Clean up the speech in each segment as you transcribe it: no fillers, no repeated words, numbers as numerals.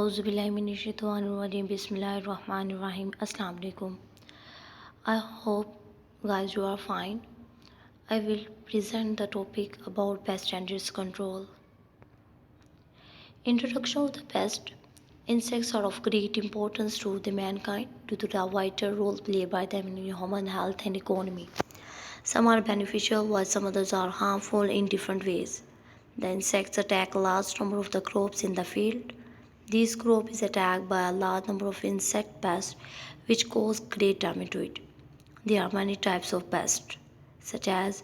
Auzubillahiminash-shaytanir-rajim. Bismillahir-rahmanir-rahim. Assalamu alaikum. I hope guys you are fine. I will present the topic about pest and its control. Introduction of the pest. Insects are of great importance to the mankind due to the vital role played by them in human health and economy. Some are beneficial while some others are harmful in different ways. The insects attack a large number of the crops in the field. This crop is attacked by a large number of insect pests which cause great damage to it. There are many types of pests, such as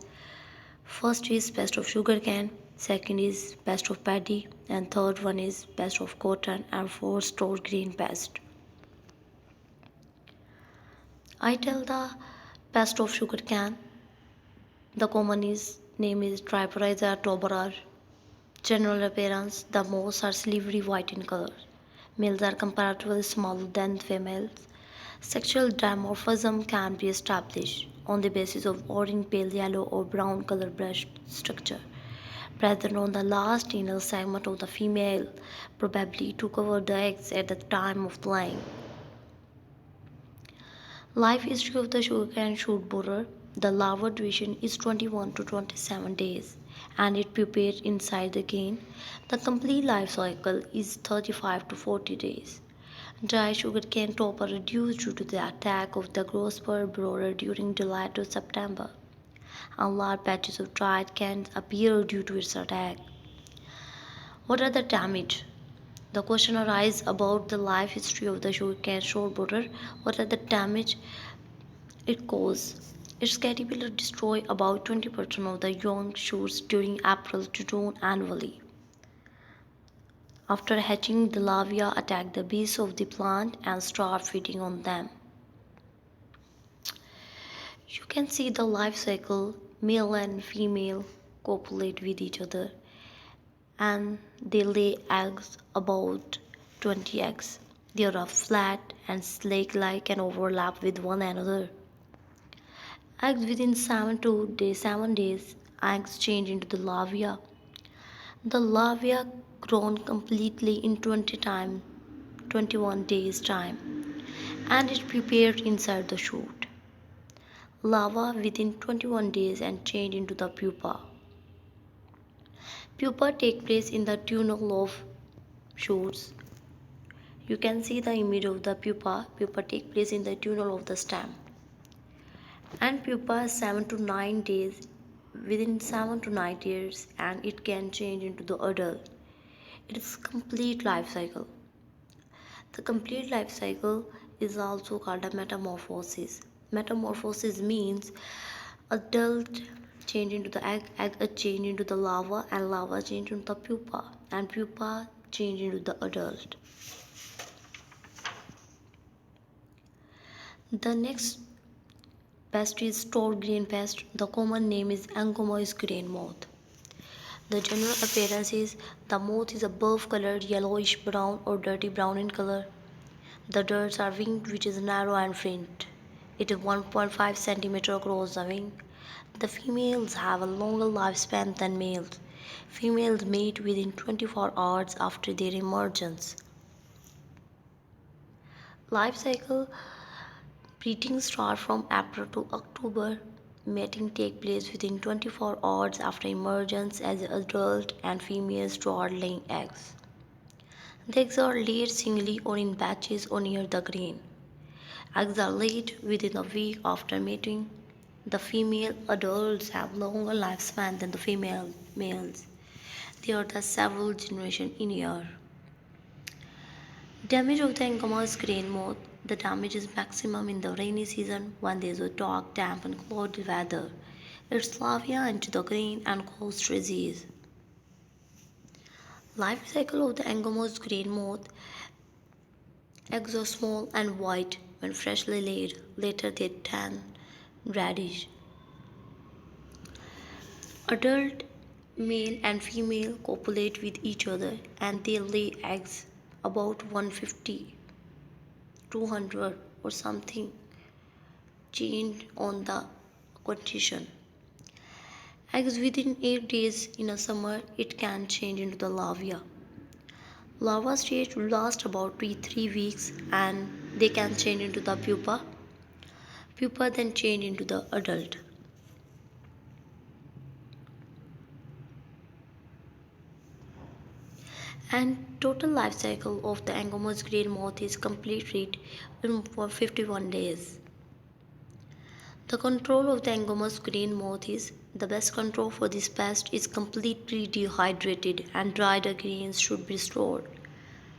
first is pest of sugarcane, second is pest of paddy, and third one is pest of cotton, and fourth store green pest. I tell the pest of sugarcane. The name is Triporiza tuberar. General appearance, the moths are silvery white in color. Males are comparatively smaller than females. Sexual dimorphism can be established on the basis of orange, pale yellow, or brown color breast structure, present on the last anal segment of the female, probably to cover the eggs at the time of laying. Life history of the sugarcane shoot borer. The larval duration is 21 to 27 days and it pupates inside the cane. The complete life cycle is 35 to 40 days. Dry sugarcane top are reduced due to the attack of the grosbeak borer during July to September, and large patches of dried cane appear due to its attack. What are the damage? The question arises about the life history of the sugarcane short borer. What are the damage it causes? Its caterpillar destroy about 20% of the young shoots during April to June annually. After hatching, the larvae attack the base of the plant and start feeding on them. You can see the life cycle. Male and female copulate with each other and they lay eggs, about 20 eggs. They are flat and snake-like and overlap with one another. Eggs within 7 days, eggs change into the larvae. The larvae grown completely in 21 days time and it prepared inside the shoot. Larva within 21 days and change into the pupa. Pupa take place in the tunnel of shoots. You can see the image of the pupa. Pupa take place in the tunnel of the stem. And pupa 7 to 9 days, within 7 to 9 years, and it can change into the adult. It is complete life cycle. The complete life cycle is also called a metamorphosis. Metamorphosis means adult change into the egg, egg change into the larva, and larva change into the pupa, and pupa change into the adult. The next pest is store green pest. The common name is Angoumois green moth. The general appearance is the moth is a buff-colored yellowish brown or dirty brown in color. The darts are winged, which is narrow and fringed. It is 1.5 cm across the wing. The females have a longer lifespan than males. Females mate within 24 hours after their emergence. Life cycle. Breeding starts from April to October. Mating takes place within 24 hours after emergence as adult and females start laying eggs. The eggs are laid singly or in batches or near the grain. Eggs are laid within a week after mating. The female adults have longer lifespan than the female males. There are the several generations in a year. Damage of the Angoumois grain moth. The damage is maximum in the rainy season when there is a dark, damp, and cloudy weather. Its larvae enter the grain and cause disease. Life cycle of the Angoumois grain moth. Eggs are small and white when freshly laid. Later they turn reddish. Adult male and female copulate with each other and they lay eggs about 150, 200 or something changed on the condition. Eggs within 8 days in a summer it can change into the larvae. Larva stage will last about 3 weeks and they can change into the pupa. Pupa then change into the adult. And total life cycle of the Angoumois green moth is completed in 51 days. The control of the Angoumois green moth is the best control for this pest is completely dehydrated and dried grains should be stored.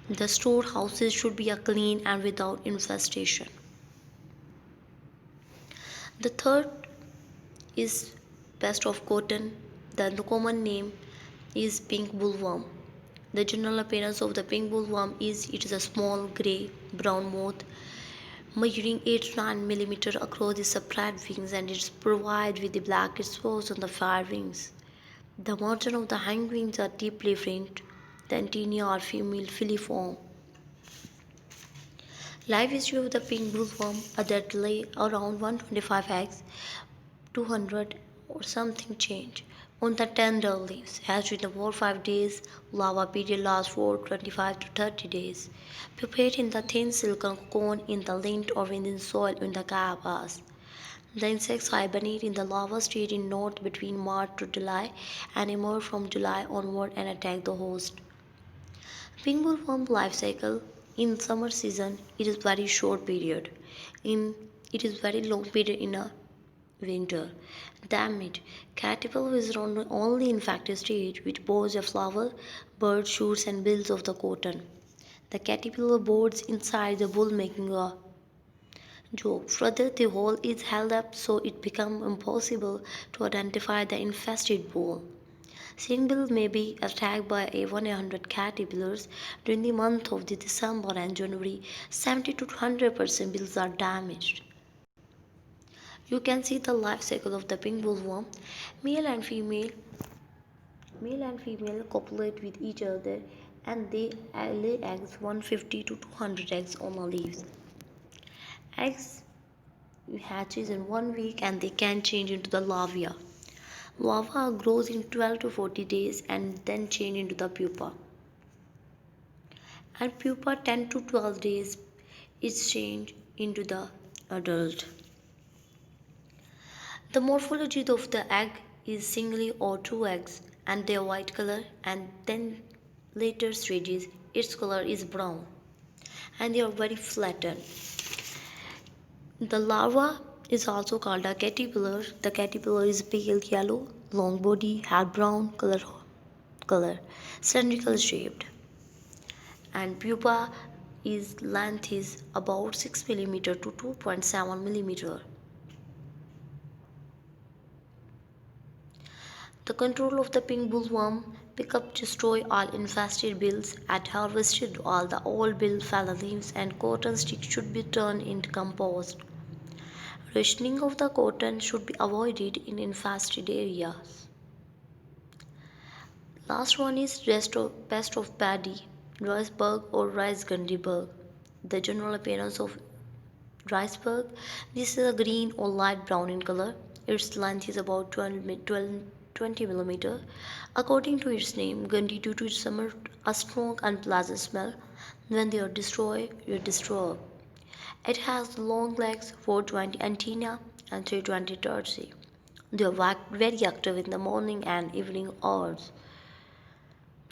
The storehouses should be clean and without infestation. The third is pest of cotton. The common name is pink bollworm. The general appearance of the pink bollworm is it is a small grey brown moth measuring 8 to 9 millimeter across the separate wings and it is provided with the black spots on the fire wings. The margin of the hind wings are deeply fringed. The antennae are female filiform. Life history of the pink bollworm that lay around 125 eggs, 200 or something change on the tender leaves. Hatched in the 4 5 days, larva period lasts for 25 to 30 days. Pupate in the thin silken cocoon in the lint or within soil in the carapace. The insects hibernate in the larva stage in north between March to July and emerge from July onward and attack the host. Pink bollworm life cycle in summer season it is very short period. In it is very long period in a winter. Damage. Caterpillar is only infected stage which bores a flower, bird shoots and builds of the cotton. The caterpillar boards inside the bull making a joke. Further the hole is held up so it becomes impossible to identify the infested bull. Single may be attacked by a 100 caterpillars during the month of December and January. 70 to 100% bills are damaged. You can see the life cycle of the pink bollworm. Male and female, male and female copulate with each other and they lay eggs 150 to 200 eggs on the leaves. Eggs hatches in 1 week and they can change into the larvae. Larva grows in 12 to 40 days and then change into the pupa. And pupa 10 to 12 days is changed into the adult. The morphology of the egg is singly or two eggs and they are white color and then later stages its color is brown and they are very flattened. The larva is also called a caterpillar. The caterpillar is pale yellow, long body, hair brown color, cylindrical shaped. And pupa is length is about 6 millimeter to 2.7 millimeter. The control of the pink bollworm pick up destroy all infested bills at harvested all the old bill fallen leaves and cotton sticks should be turned into compost. Rationing of the cotton should be avoided in infested areas. Last one is pest of paddy, rice bug or rice Ghandi bug. The general appearance of rice bug. This is a green or light brown in color. Its length is about 20 millimeter. According to its name, Ghandi due to its a strong unpleasant smell. When they are destroyed, you destroy. It has long legs, 420 antennae and 320 tarsi. They are very active in the morning and evening hours.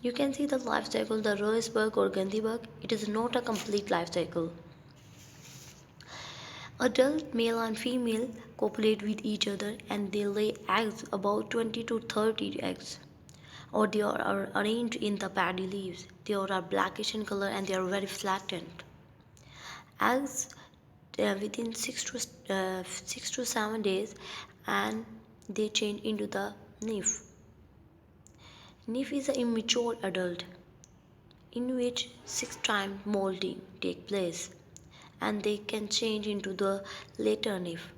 You can see the life cycle, the rice bug or Ghandi bug. It is not a complete life cycle. Adult male and female copulate with each other and they lay eggs about 20 to 30 eggs or they are arranged in the paddy leaves. They are blackish in color and they are very flattened. Eggs within 6 to 7 days and they change into the nymph. Nymph is an immature adult in which 6 times molding take place and they can change into the later nymph.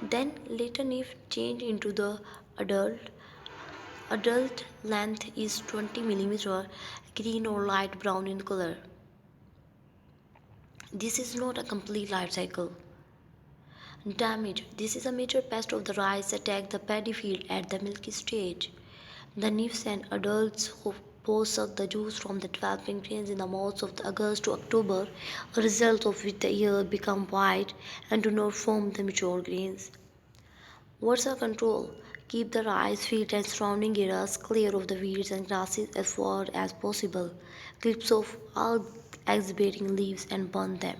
Then later nymph change into the adult. Adult length is 20 millimeter, green or light brown in color. This is not a complete life cycle. Damage. This is a major pest of the rice attack the paddy field at the milky stage. The nymphs and adults Posts suck the juice from the developing grains in the months of August to October, a result of which the ear become white and do not form the mature grains. What's our control? Keep the rice field and surrounding areas clear of the weeds and grasses as far as possible. Clips of all exhibiting leaves and burn them.